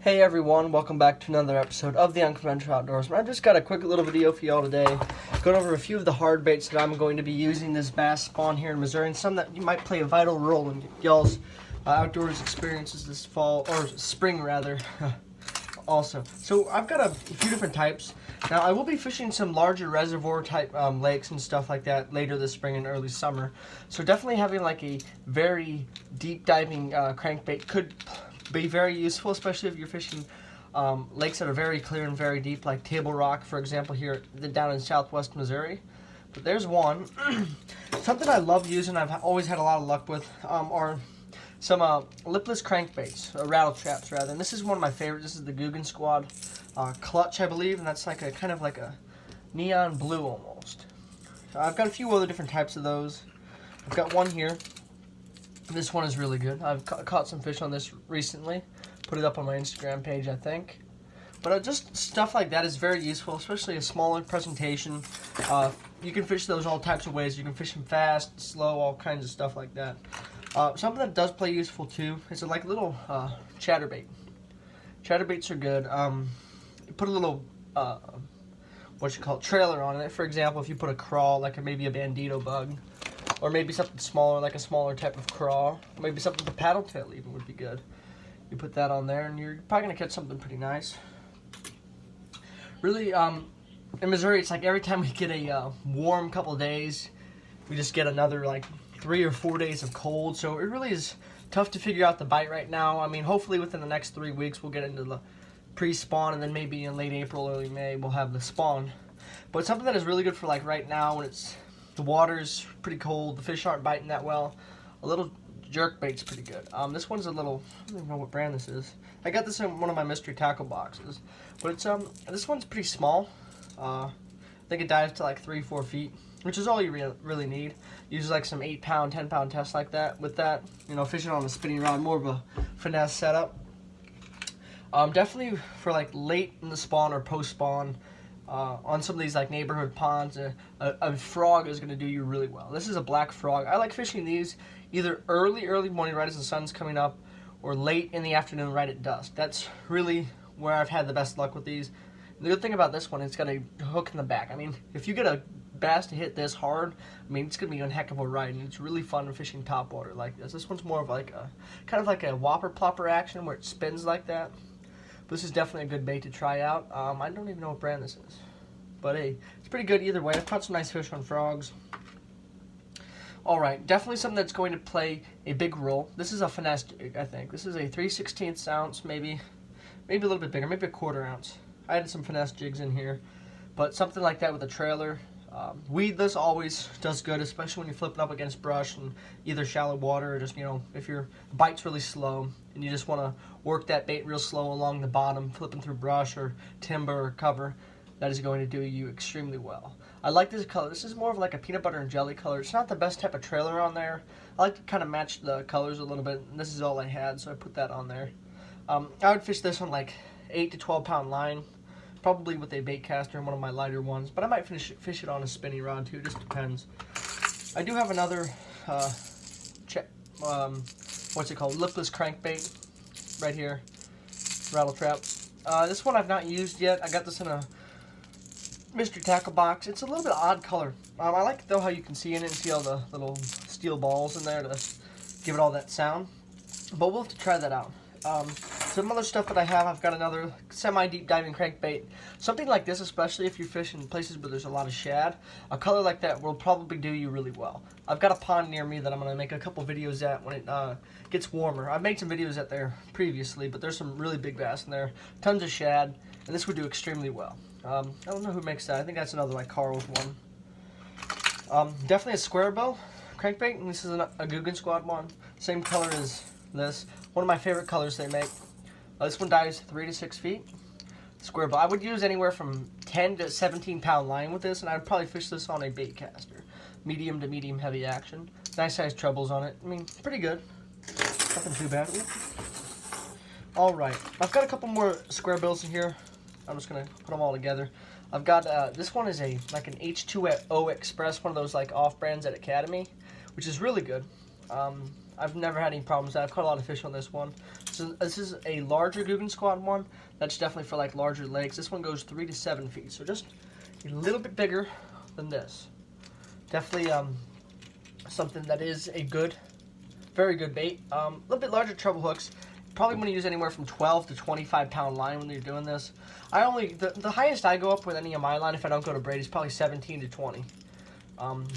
Hey everyone, welcome back to another episode of the Unconventional Outdoorsman. I just got a quick little video for y'all today, going over a few of the hard baits that I'm going to be using this bass spawn here in Missouri, and some that you might play a vital role in y'all's outdoors experiences this fall, or spring rather, also. So I've got a few different types. Now I will be fishing some larger reservoir type lakes and stuff like that later this spring and early summer. So definitely having like a very deep diving crankbait could be very useful, especially if you're fishing lakes that are very clear and very deep, like Table Rock, for example, here down in southwest Missouri. But there's one. Something I love using, I've always had a lot of luck with, are some lipless crankbaits, rattle traps rather. And this is one of my favorites. This is the Googan Squad Clutch, I believe, and that's like a kind of like a neon blue almost. I've got a few other different types of those. I've got one here. This one is really good. I've caught some fish on this recently. Put it up on my Instagram page, I think. But just stuff like that is very useful, especially a smaller presentation. You can fish those all types of ways. You can fish them fast, slow, all kinds of stuff like that. Something that does play useful too is like a little chatterbait. Chatterbaits are good. You put a little trailer on it. For example, if you put a crawl, like maybe a bandito bug, or maybe something smaller, like a smaller type of crawl. Maybe something with a paddle tail even would be good. You put that on there and you're probably going to catch something pretty nice. Really, in Missouri, it's like every time we get a warm couple days, we just get another like 3 or 4 days of cold. So it really is tough to figure out the bite right now. I mean, hopefully within the next 3 weeks, we'll get into the pre-spawn, and then maybe in late April, early May, we'll have the spawn. But something that is really good for like right now when the water's pretty cold, the fish aren't biting that well, a little jerk bait's pretty good. This one's a little, I don't even know what brand this is. I got this in one of my mystery tackle boxes, but it's this one's pretty small. I think it dives to like 3-4 feet, which is all you really need. Use like some 8-pound, 10-pound tests like that. With that, you know, fishing on a spinning rod, more of a finesse setup. Definitely for like late in the spawn or post spawn. On some of these like neighborhood ponds, a frog is going to do you really well. This is a black frog. I like fishing these either early morning right as the sun's coming up, or late in the afternoon right at dusk. That's really where I've had the best luck with these. The good thing about this one, it's got a hook in the back. I mean, if you get a bass to hit this hard, I mean, it's going to be a heck of a ride, and it's really fun fishing topwater like this. This one's more of like a kind of like a whopper plopper action where it spins like that. This is definitely a good bait to try out. I don't even know what brand this is, but hey, it's pretty good either way. I've caught some nice fish on frogs. Alright, definitely something that's going to play a big role. This is a finesse jig, I think. This is a 3/16 ounce, maybe a little bit bigger, maybe a 1/4 ounce. I had some finesse jigs in here, but something like that with a trailer. Weedless always does good, especially when you're flipping up against brush and either shallow water or just, you know, if your bite's really slow and you just want to work that bait real slow along the bottom, flipping through brush or timber or cover, that is going to do you extremely well. I like this color. This is more of like a peanut butter and jelly color. It's not the best type of trailer on there. I like to kind of match the colors a little bit, and this is all I had, so I put that on there. I would fish this on like 8 to 12 pound line, probably with a bait caster and one of my lighter ones, but I might fish it on a spinning rod too, just depends. I do have another lipless crankbait right here, rattle trap. This one I've not used yet. I got this in a mystery tackle box. It's a little bit odd color. I like though how you can see in it and see all the little steel balls in there to give it all that sound, but we'll have to try that out. Some other stuff that I have, I've got another semi-deep diving crankbait. Something like this, especially if you're fishing places where there's a lot of shad, a color like that will probably do you really well. I've got a pond near me that I'm going to make a couple videos at when it gets warmer. I've made some videos at there previously, but there's some really big bass in there, tons of shad, and this would do extremely well. I don't know who makes that. I think that's another like Carl's one. Definitely a square bill crankbait, and this is a Googan Squad one. Same color as this. One of my favorite colors they make. This one dives 3 to 6 feet. Square bill. I would use anywhere from 10 to 17 pound line with this, and I'd probably fish this on a bait caster. Medium to medium heavy action. Nice size trebles on it. I mean, pretty good. Nothing too bad. Alright, I've got a couple more square bills in here. I'm just going to put them all together. I've got, this one is like an H2O Express, one of those like off-brands at Academy, which is really good. I've never had any problems with that. I've caught a lot of fish on this one. This This is a larger Googan Squad one. That's definitely for like larger legs. This one goes 3 to 7 feet, so just a little bit bigger than this. Definitely something that is a good, very good bait. A little bit larger treble hooks. Probably want to use anywhere from 12 to 25 pound line when you're doing this. The highest I go up with any of my line if I don't go to braid is probably 17 to 20.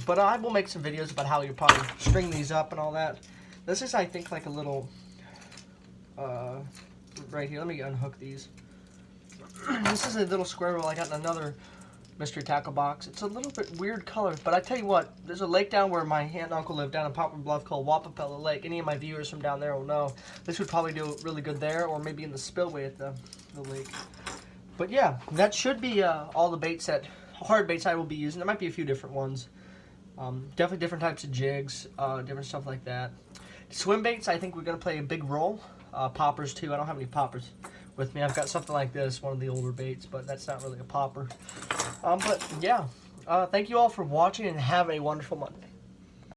But I will make some videos about how you probably string these up and all that. This is, I think, like a little, right here. Let me unhook these. This is a little square wheel I got in another mystery tackle box. It's a little bit weird color, but I tell you what, there's a lake down where my aunt and uncle live down in Poplar Bluff called Wapapella Lake. Any of my viewers from down there will know. This would probably do really good there, or maybe in the spillway at the lake. But yeah, that should be all the baits hard baits I will be using. There might be a few different ones. Definitely different types of jigs, different stuff like that. Swim baits, I think we're going to play a big role. Poppers too. I don't have any poppers with me. I've got something like this, one of the older baits, but that's not really a popper. But yeah, thank you all for watching and have a wonderful Monday.